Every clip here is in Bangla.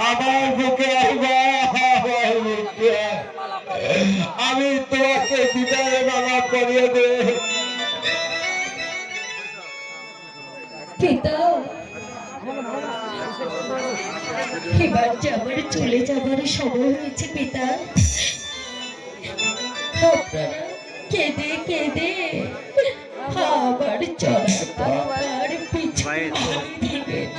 আমার বুকে আমি তোমাকে বিদায় মালা করিয়ে দে পিতা। এবার যাবার চলে যাবার সময় হয়েছে পিতা। আপনারা কেঁদে কেঁদে আবার চলার পিছু দিবেন।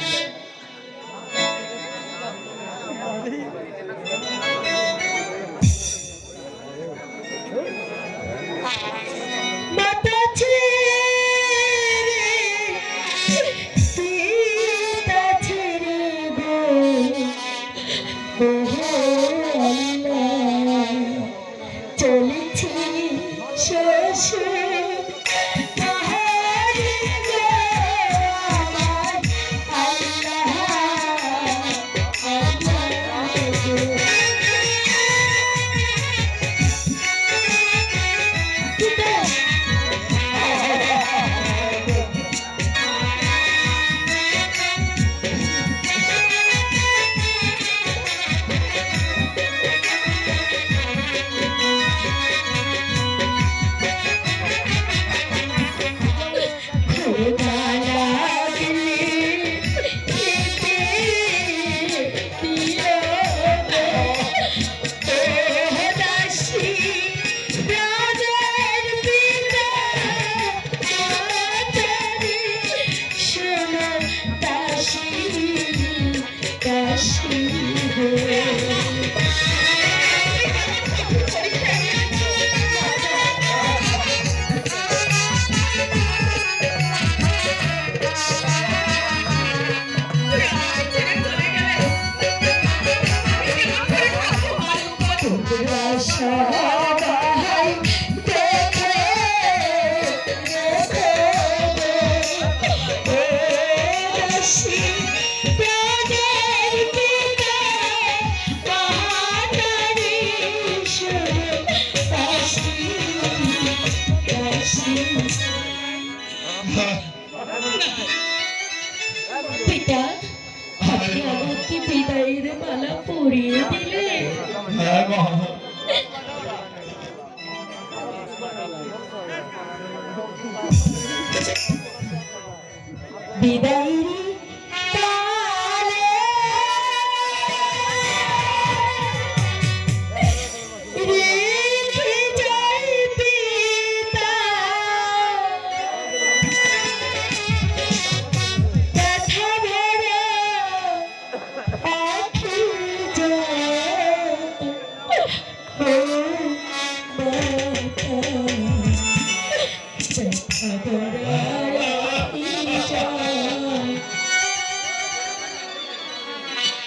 মাতা ছেড়ে পিতা ছেড়ে গো চলেছি শ্বশুর পাহাড়ে গো আমার আল্লাহ সবাই দেখে রশি প্রাণের পিতা মহানারী কাশী কাশী পিতা। আপনি আমাকে বিদায়ের মালা পরিয়ে দিলে। বিদায়ের তালে রেখে যাই পিতা ব্যথা ভরা আঁখি ব্যথা